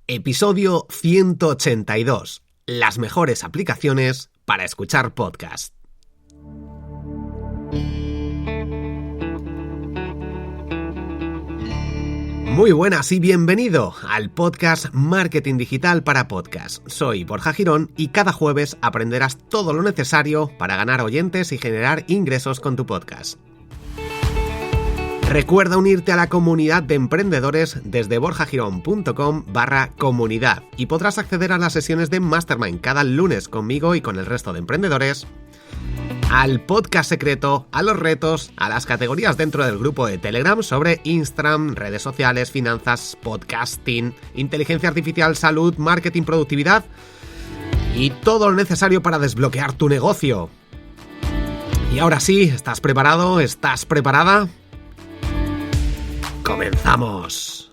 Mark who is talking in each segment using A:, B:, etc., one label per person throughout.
A: Episodio 182. Las mejores aplicaciones para escuchar podcast. Muy buenas y bienvenido al podcast Marketing Digital para Podcast. Soy Borja Girón y cada jueves aprenderás todo lo necesario para ganar oyentes y generar ingresos con tu podcast. Recuerda unirte a la comunidad de emprendedores desde borjagirón.com/comunidad y podrás acceder a las sesiones de Mastermind cada lunes conmigo y con el resto de emprendedores, al podcast secreto, a los retos, a las categorías dentro del grupo de Telegram sobre Instagram, redes sociales, finanzas, podcasting, inteligencia artificial, salud, marketing, productividad y todo lo necesario para desbloquear tu negocio. Y ahora sí, ¿estás preparado? ¿Estás preparada? ¡Comenzamos!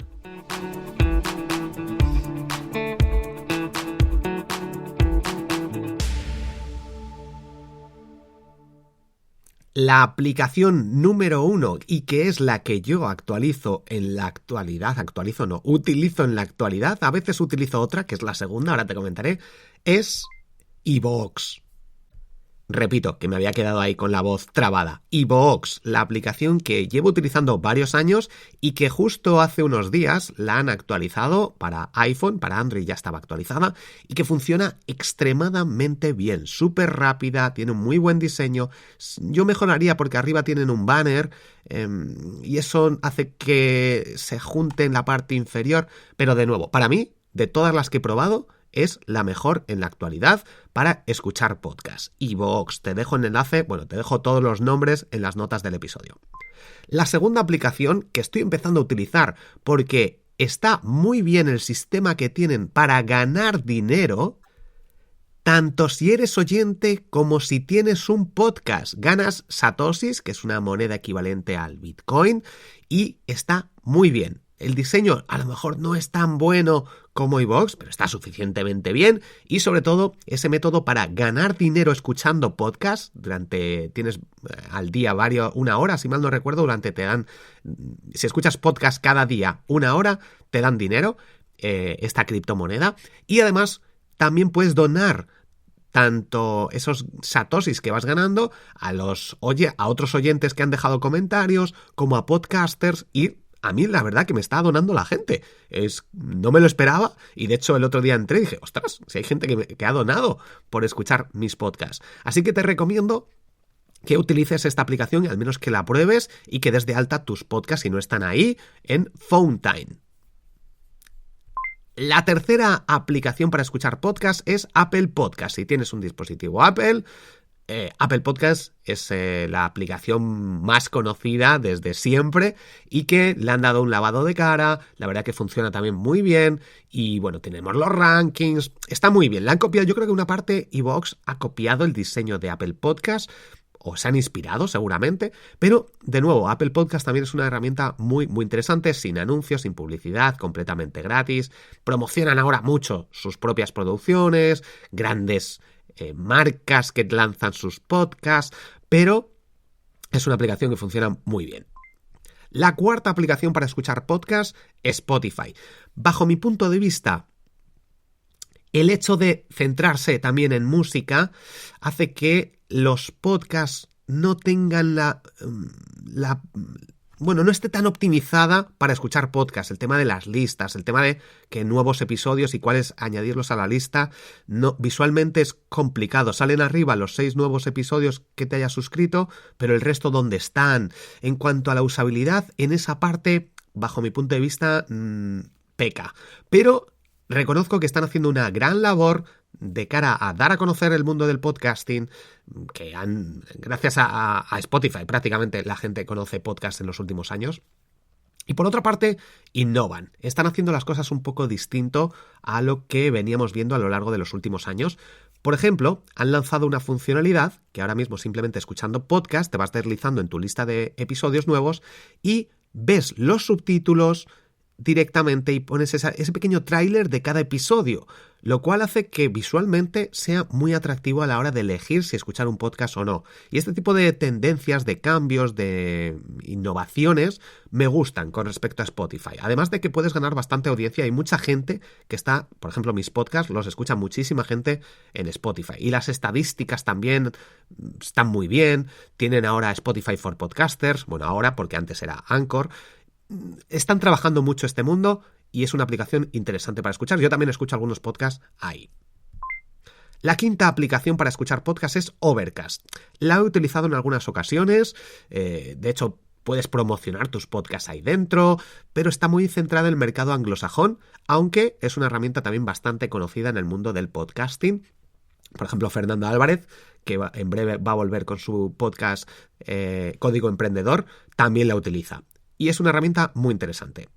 A: La aplicación número 1 y que es la que yo utilizo en la actualidad, a veces utilizo otra, que es la segunda, ahora te comentaré, es iVoox. Repito, que me había quedado ahí con la voz trabada. iVoox, la aplicación que llevo utilizando varios años y que justo hace unos días la han actualizado para iPhone, para Android ya estaba actualizada y que funciona extremadamente bien, súper rápida, tiene un muy buen diseño. Yo mejoraría porque arriba tienen un banner y eso hace que se junte en la parte inferior, pero de nuevo, para mí, de todas las que he probado, es la mejor en la actualidad para escuchar podcast. iVoox, te dejo el enlace, te dejo todos los nombres en las notas del episodio. La segunda aplicación que estoy empezando a utilizar porque está muy bien el sistema que tienen para ganar dinero, tanto si eres oyente como si tienes un podcast. Ganas satoshis, que es una moneda equivalente al Bitcoin, y está muy bien. El diseño a lo mejor no es tan bueno como iVoox, pero está suficientemente bien y sobre todo ese método para ganar dinero escuchando podcast tienes al día una hora, si mal no recuerdo, si escuchas podcast cada día una hora, te dan dinero, esta criptomoneda, y además también puedes donar tanto esos satoshis que vas ganando a otros oyentes que han dejado comentarios, como a podcasters, y a mí la verdad que me está donando la gente. No me lo esperaba y de hecho el otro día entré y dije, ostras, si hay gente que ha donado por escuchar mis podcasts. Así que te recomiendo que utilices esta aplicación y al menos que la pruebes y que des de alta tus podcasts si no están ahí en Fountain. La tercera aplicación para escuchar podcasts es Apple Podcast. Si tienes un dispositivo Apple Podcast es la aplicación más conocida desde siempre y que le han dado un lavado de cara. La verdad que funciona también muy bien y tenemos los rankings, está muy bien. La han copiado, yo creo que una parte iVoox ha copiado el diseño de Apple Podcast o se han inspirado seguramente, pero de nuevo Apple Podcast también es una herramienta muy muy interesante, sin anuncios, sin publicidad, completamente gratis. Promocionan ahora mucho sus propias producciones, grandes marcas que lanzan sus podcasts, pero es una aplicación que funciona muy bien. La cuarta aplicación para escuchar podcasts es Spotify. Bajo mi punto de vista, el hecho de centrarse también en música hace que los podcasts no tengan no esté tan optimizada para escuchar podcasts. El tema de las listas, el tema de que nuevos episodios y cuáles añadirlos a la lista, visualmente es complicado. Salen arriba los 6 nuevos episodios que te hayas suscrito, pero el resto ¿dónde están? En cuanto a la usabilidad, en esa parte, bajo mi punto de vista, peca. Pero reconozco que están haciendo una gran labor de cara a dar a conocer el mundo del podcasting, gracias a Spotify prácticamente la gente conoce podcast en los últimos años. Y por otra parte, innovan. Están haciendo las cosas un poco distinto a lo que veníamos viendo a lo largo de los últimos años. Por ejemplo, han lanzado una funcionalidad que ahora mismo simplemente escuchando podcast te vas deslizando en tu lista de episodios nuevos y ves los subtítulos directamente y pones ese pequeño tráiler de cada episodio, lo cual hace que visualmente sea muy atractivo a la hora de elegir si escuchar un podcast o no. Y este tipo de tendencias, de cambios, de innovaciones me gustan con respecto a Spotify. Además de que puedes ganar bastante audiencia, hay mucha gente que está, por ejemplo, mis podcasts los escucha muchísima gente en Spotify. Y las estadísticas también están muy bien. Tienen ahora Spotify for Podcasters, bueno, ahora porque antes era Anchor. Están trabajando mucho este mundo y es una aplicación interesante para escuchar. Yo también escucho algunos podcasts ahí. La quinta aplicación para escuchar podcasts es Overcast. La he utilizado en algunas ocasiones, de hecho puedes promocionar tus podcasts ahí dentro, pero está muy centrada en el mercado anglosajón, aunque es una herramienta también bastante conocida en el mundo del podcasting. Por ejemplo, Fernando Álvarez, que en breve va a volver con su podcast Código Emprendedor, también la utiliza. Y es una herramienta muy interesante.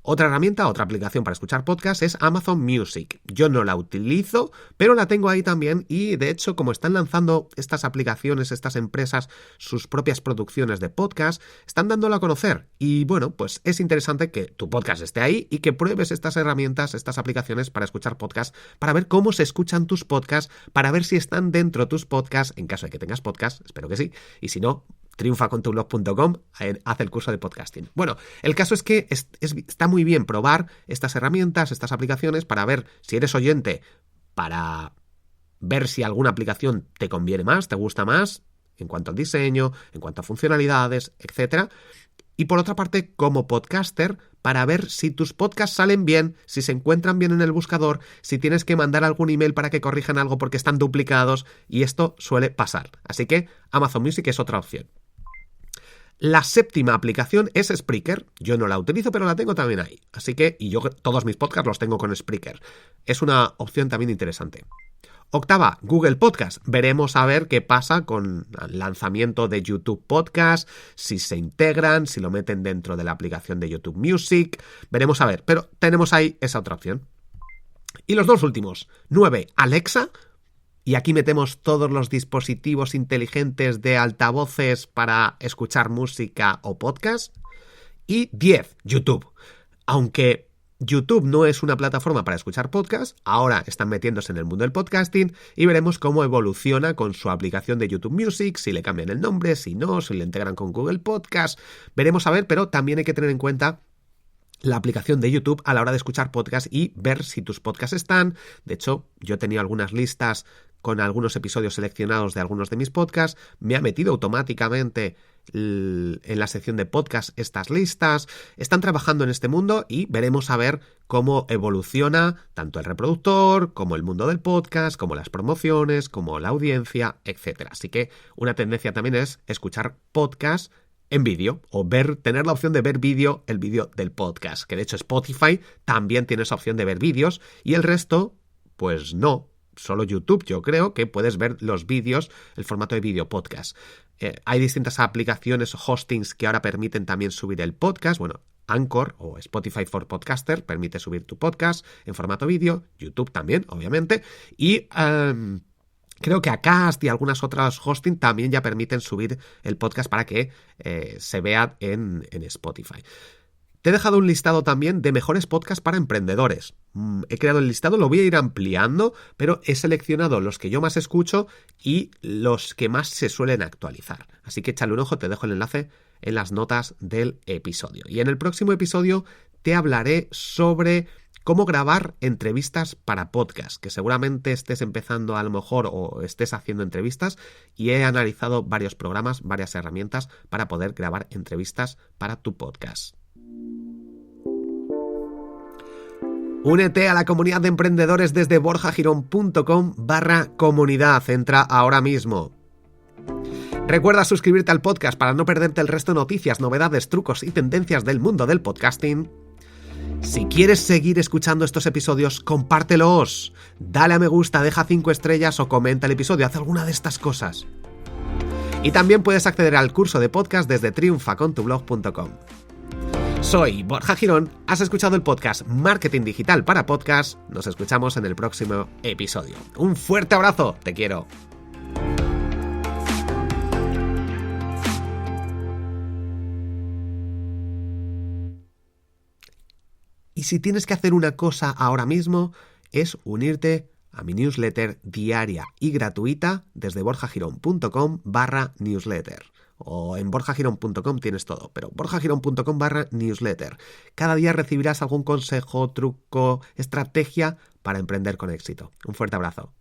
A: Otra herramienta, otra aplicación para escuchar podcasts es Amazon Music. Yo no la utilizo, pero la tengo ahí también y de hecho como están lanzando estas aplicaciones, estas empresas, sus propias producciones de podcast, están dándolo a conocer. Y bueno, pues es interesante que tu podcast esté ahí y que pruebes estas herramientas, estas aplicaciones para escuchar podcasts, para ver cómo se escuchan tus podcasts, para ver si están dentro tus podcasts, en caso de que tengas podcast, espero que sí, y si no, triunfacontublog.com, haz el curso de podcasting. Bueno, el caso es que está muy bien probar estas herramientas, estas aplicaciones, para ver si eres oyente, para ver si alguna aplicación te conviene más, te gusta más, en cuanto al diseño, en cuanto a funcionalidades, etc. Y por otra parte, como podcaster, para ver si tus podcasts salen bien, si se encuentran bien en el buscador, si tienes que mandar algún email para que corrijan algo porque están duplicados, y esto suele pasar. Así que Amazon Music es otra opción. La séptima aplicación es Spreaker. Yo no la utilizo, pero la tengo también ahí. Así que, y yo todos mis podcasts los tengo con Spreaker. Es una opción también interesante. Octava, Google Podcast. Veremos a ver qué pasa con el lanzamiento de YouTube Podcast, si se integran, si lo meten dentro de la aplicación de YouTube Music. Veremos a ver, pero tenemos ahí esa otra opción. Y los dos últimos. 9, Alexa. Y aquí metemos todos los dispositivos inteligentes de altavoces para escuchar música o podcast. Y 10, YouTube. Aunque YouTube no es una plataforma para escuchar podcast, ahora están metiéndose en el mundo del podcasting y veremos cómo evoluciona con su aplicación de YouTube Music, si le cambian el nombre, si no, si le integran con Google Podcast. Veremos a ver, pero también hay que tener en cuenta la aplicación de YouTube a la hora de escuchar podcast y ver si tus podcasts están. De hecho, yo he tenido algunas listas con algunos episodios seleccionados de algunos de mis podcasts, me ha metido automáticamente en la sección de podcast estas listas. Están trabajando en este mundo y veremos a ver cómo evoluciona tanto el reproductor, como el mundo del podcast, como las promociones, como la audiencia, etc. Así que una tendencia también es escuchar podcast en vídeo o tener la opción de ver el vídeo del podcast, que de hecho Spotify también tiene esa opción de ver vídeos y el resto, pues no. Solo YouTube, yo creo que puedes ver los vídeos, el formato de vídeo podcast. Hay distintas aplicaciones o hostings que ahora permiten también subir el podcast. Bueno, Anchor o Spotify for Podcaster permite subir tu podcast en formato vídeo. YouTube también, obviamente. Y creo que Acast y algunas otras hosting también ya permiten subir el podcast para que se vea en Spotify. Te he dejado un listado también de mejores podcasts para emprendedores. He creado el listado, lo voy a ir ampliando, pero he seleccionado los que yo más escucho y los que más se suelen actualizar. Así que échale un ojo, te dejo el enlace en las notas del episodio. Y en el próximo episodio te hablaré sobre cómo grabar entrevistas para podcast, que seguramente estés empezando a lo mejor o estés haciendo entrevistas y he analizado varios programas, varias herramientas para poder grabar entrevistas para tu podcast. Únete a la comunidad de emprendedores desde borjagirón.com/comunidad. Entra ahora mismo. Recuerda suscribirte al podcast para no perderte el resto de noticias, novedades, trucos y tendencias del mundo del podcasting. Si quieres seguir escuchando estos episodios, compártelos. Dale a me gusta, deja 5 estrellas o comenta el episodio. Haz alguna de estas cosas. Y también puedes acceder al curso de podcast desde triunfacontublog.com. Soy Borja Girón, has escuchado el podcast Marketing Digital para Podcast. Nos escuchamos en el próximo episodio. Un fuerte abrazo, te quiero. Y si tienes que hacer una cosa ahora mismo, es unirte a mi newsletter diaria y gratuita desde borjagirón.com/newsletter. O en borjagirón.com tienes todo, pero borjagirón.com/newsletter. Cada día recibirás algún consejo, truco, estrategia para emprender con éxito. Un fuerte abrazo.